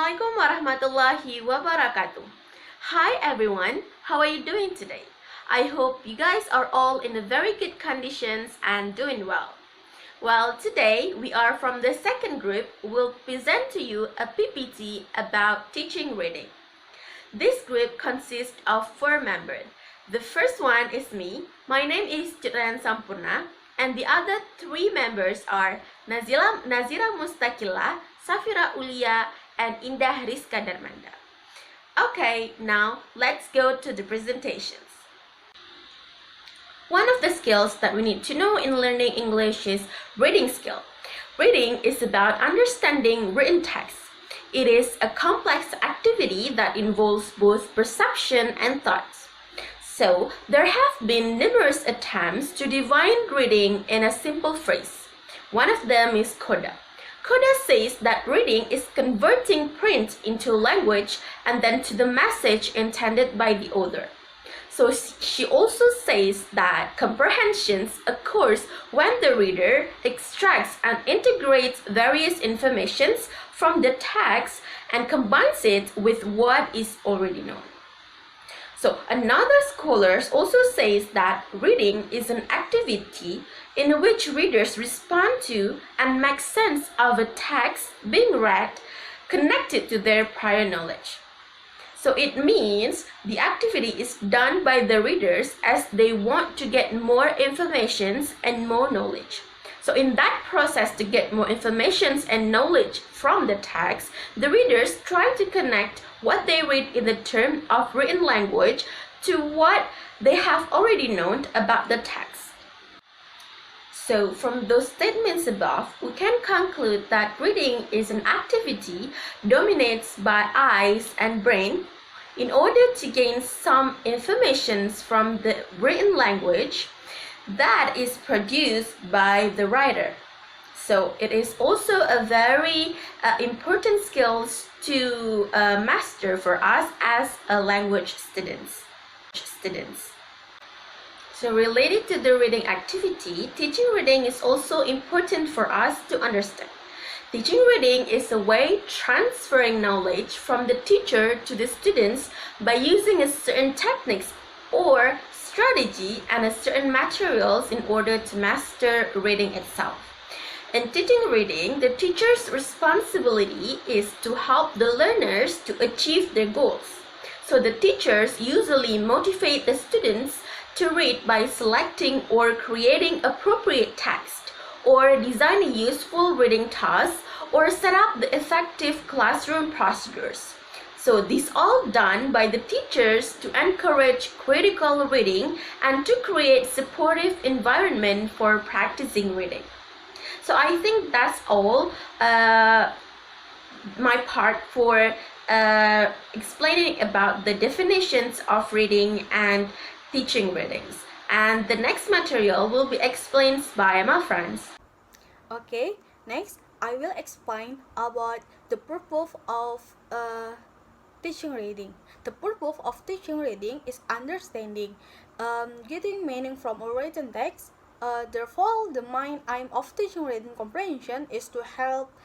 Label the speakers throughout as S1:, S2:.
S1: Assalamualaikum warahmatullahi wabarakatuh. Hi everyone, how are you doing today? I hope you guys are all in a very good conditions and doing well. Well, today we are from the second group. We'll present to you a PPT about teaching reading. This group consists of 4 members. The first one is me. My name is Citran Sampurna, and the other 3 members are Nazira Mustakila, Safira Ulia, and Indah Rizka Darmanda. Okay, now let's go to the presentations. One of the skills that we need to know in learning English is reading skill. Reading is about understanding written text. It is a complex activity that involves both perception and thoughts. So, there have been numerous attempts to define reading in a simple phrase. One of them is Coda. Coda says that reading is converting print into language and then to the message intended by the author. So she also says that comprehension occurs when the reader extracts and integrates various informations from the text and combines it with what is already known. So another scholar also says that reading is an activity in which readers respond to and make sense of a text being read connected to their prior knowledge. So it means the activity is done by the readers as they want to get more information and more knowledge. So in that process to get more information and knowledge from the text, the readers try to connect what they read in the term of written language to what they have already known about the text. So from those statements above, we can conclude that reading is an activity dominated by eyes and brain in order to gain some information from the written language that is produced by the writer. So it is also a very important skill to master for us as a language students. So related to the reading activity, teaching reading is also important for us to understand. Teaching reading is a way transferring knowledge from the teacher to the students by using a certain techniques or strategy and a certain materials in order to master reading itself. In teaching reading, the teacher's responsibility is to help the learners to achieve their goals. So the teachers usually motivate the students to read by selecting or creating appropriate text, or design a useful reading task, or set up the effective classroom procedures. So this all done by the teachers to encourage critical reading and to create supportive environment for practicing reading. So I think that's all my part for explaining about the definitions of reading and teaching readings. And the next material will be explained by my friends.
S2: Okay, next I will explain about the purpose of teaching reading. The purpose of teaching reading is understanding, getting meaning from a written text. Therefore, the main aim of teaching reading comprehension is to help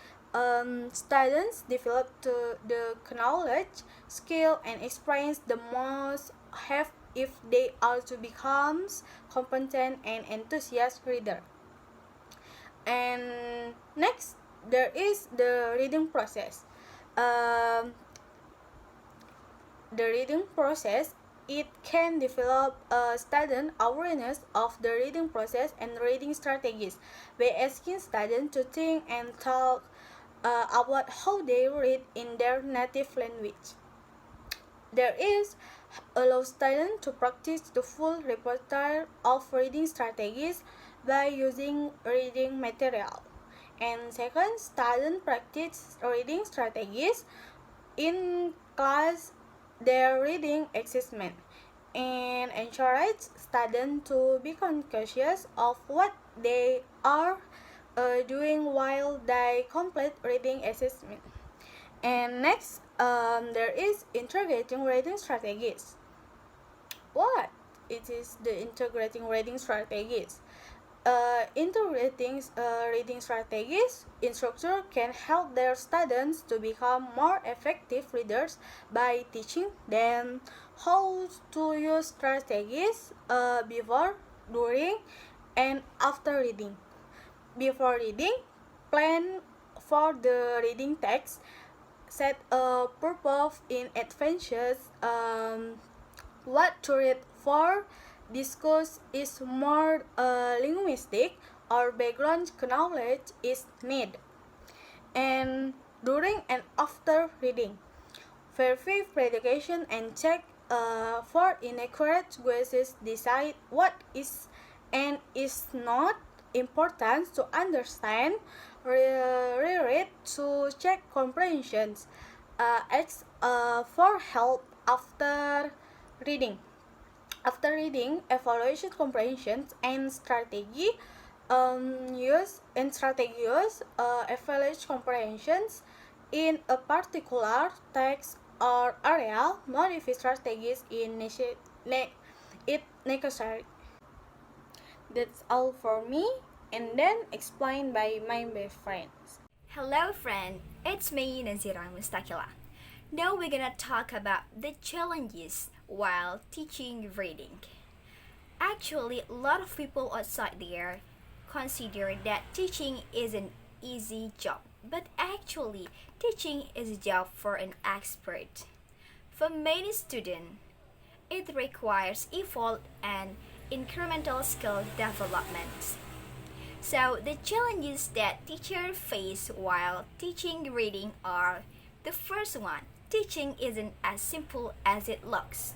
S2: students develop the knowledge, skill, and experience the most have if they are to become competent and enthusiastic reader. And next, there is the reading process. The reading process, it can develop a student awareness of the reading process and reading strategies by asking students to think and talk about how they read in their native language. There is allow students to practice the full repertoire of reading strategies by using reading material. And second, students practice reading strategies in class their reading assessment and encourage students to be conscious of what they are doing while they complete reading assessment. And next, there is integrating reading strategies. What it is the integrating reading strategies? Integrating reading strategies, instructors can help their students to become more effective readers by teaching them how to use strategies before, during, and after reading. Before reading, plan for the reading text, set a purpose in advance, what to read for, discuss is more linguistic or background knowledge is needed, and during and after reading, verify predication and check for inaccurate guesses, decide what is and is not important to understand, reread to check comprehensions, ask for help after reading. After reading, evaluation comprehensions and strategy use evaluate comprehensions in a particular text or area, modify strategies it necessary. That's all for me, and then explained by my best friends.
S3: Hello friend, it's me Nazira Mustakila. Now we're gonna talk about the challenges while teaching reading. Actually, a lot of people outside there consider that teaching is an easy job, but actually, teaching is a job for an expert. For many students, it requires effort and incremental skill development. So, the challenges that teachers face while teaching reading are: the first one, teaching isn't as simple as it looks.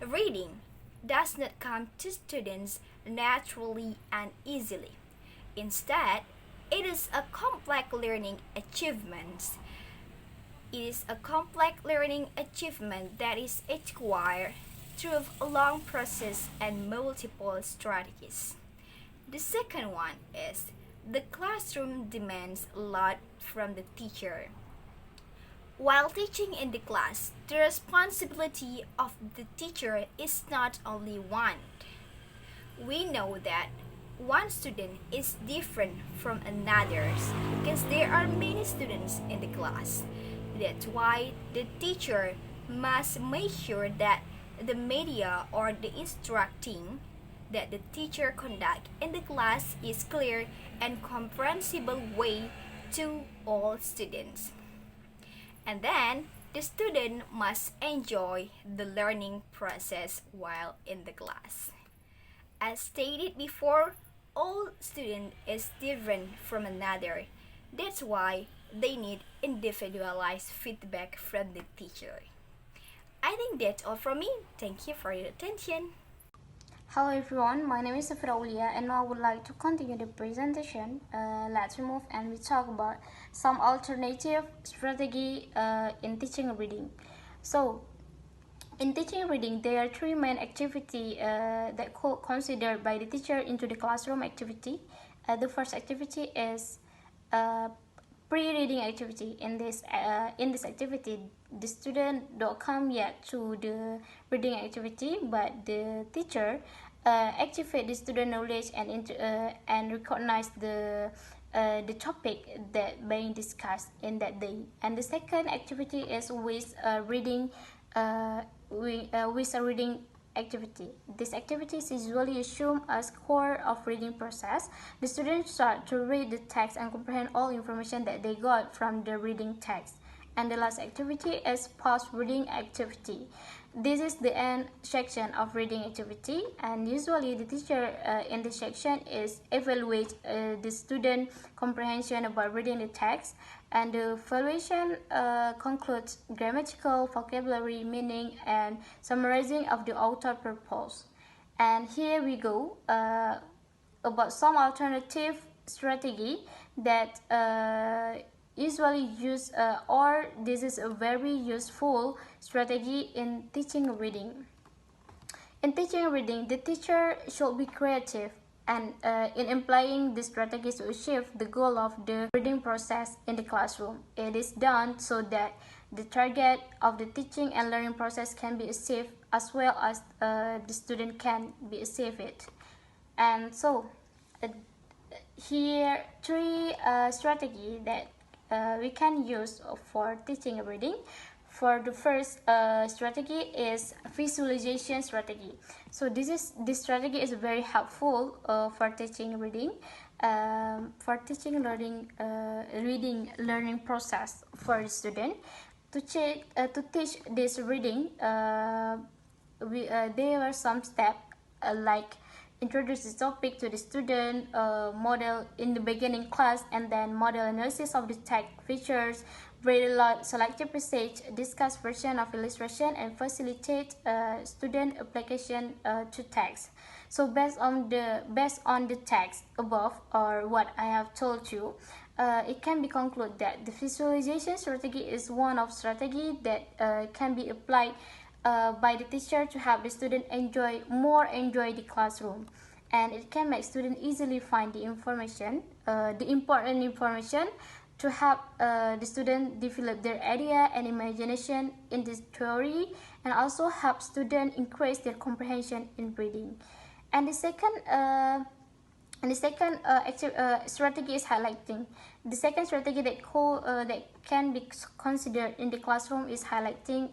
S3: Reading does not come to students naturally and easily. Instead, it is a complex learning achievement. It is a complex learning achievement that is acquired through a long process and multiple strategies. The second one is the classroom demands a lot from the teacher. While teaching in the class, the responsibility of the teacher is not only one. We know that one student is different from another's because there are many students in the class. That's why the teacher must make sure that the media or the instructing that the teacher conduct in the class is clear and comprehensible way to all students. And then the student must enjoy the learning process while in the class. As stated before, all student is different from another. That's why they need individualized feedback from the teacher. I think that's all from me. Thank you for your attention.
S4: Hello everyone, my name is Safira Ulia and I would like to continue the presentation. Let's move and we talk about some alternative strategy in teaching reading. So, in teaching reading, there are three main activities that considered by the teacher into the classroom activity. The first activity is pre-reading activity. In this activity, the student don't come yet to the reading activity, but the teacher activate the student knowledge and recognize the topic that being discussed in that day. And the second activity is with reading with a reading activity. This activity is usually assumed as core of reading process. The students start to read the text and comprehend all information that they got from the reading text. And the last activity is post-reading activity. This is the end section of reading activity, and usually the teacher in this section is evaluate the student comprehension about reading the text, and the evaluation concludes grammatical, vocabulary, meaning, and summarizing of the author purpose. And here we go about some alternative strategy that usually use or this is a very useful strategy in teaching reading. In teaching reading, the teacher should be creative and in employing the strategies to achieve the goal of the reading process in the classroom. It is done so that the target of the teaching and learning process can be achieved as well as the student can be achieved it. And so here three strategy that we can use for teaching reading. For the first strategy is visualization strategy. So this strategy is very helpful for teaching reading, for teaching reading learning process for the student. To teach this reading, there are some steps like introduce the topic to the student, model in the beginning class, and then model analysis of the text features, read aloud selected passage, discuss version of illustration, and facilitate student application to text. So based on the text above or what I have told you, it can be concluded that the visualization strategy is one of strategy that can be applied by the teacher to help the student enjoy the classroom, and it can make students easily find the information, the important information, to help the student develop their idea and imagination in this theory, and also help students increase their comprehension in reading. And the second strategy is highlighting. The second strategy that can be considered in the classroom is highlighting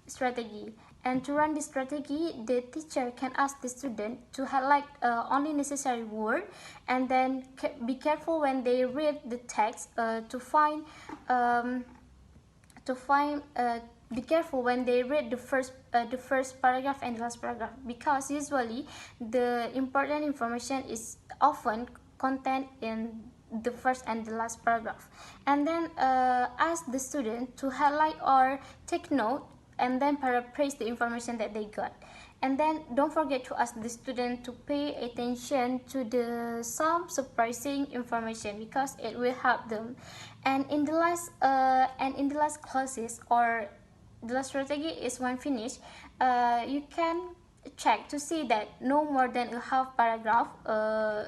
S4: strategy. And to run this strategy, the teacher can ask the student to highlight only necessary word, and then be careful when they read the text be careful when they read the first paragraph and the last paragraph, because usually the important information is often contained in the first and the last paragraph. And then ask the student to highlight or take note and then paraphrase the information that they got. And then don't forget to ask the student to pay attention to some surprising information, because it will help them. And in the last classes, or the last strategy is when finished, you can check to see that no more than a half paragraph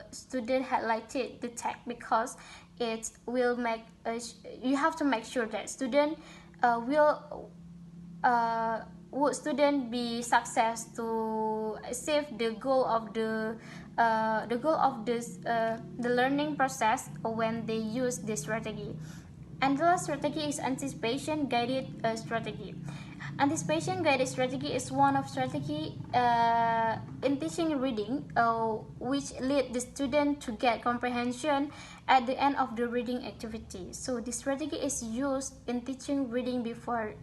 S4: student highlighted the text, because it will make you have to make sure that student would student be success to achieve the goal of the learning process when they use this strategy. And the last strategy is anticipation guided strategy. Anticipation guided strategy is one of strategy in teaching reading, which lead the student to get comprehension at the end of the reading activity. So this strategy is used in teaching reading before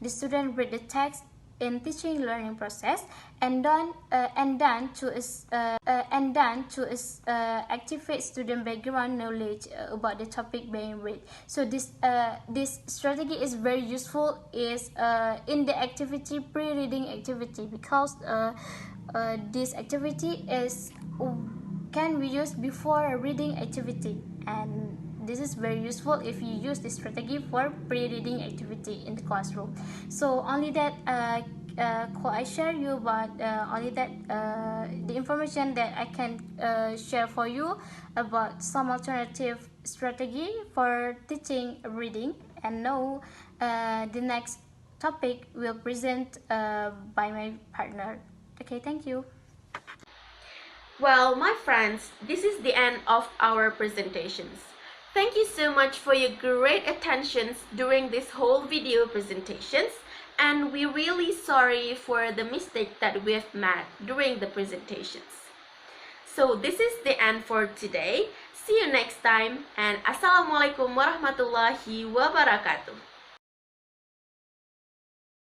S4: the student read the text in teaching learning process, and done to activate student background knowledge about the topic being read. So this strategy is very useful in the activity pre-reading activity, because this activity can be used before a reading activity, and this is very useful if you use this strategy for pre-reading activity in the classroom. So only that I share you about only that the information that I can share for you about some alternative strategy for teaching reading. And now the next topic will present by my partner. Okay, thank you.
S1: Well, my friends, this is the end of our presentations. Thank you so much for your great attentions during this whole video presentations, and we're really sorry for the mistake that we have made during the presentations. So this is the end for today. See you next time, and Assalamualaikum warahmatullahi wabarakatuh.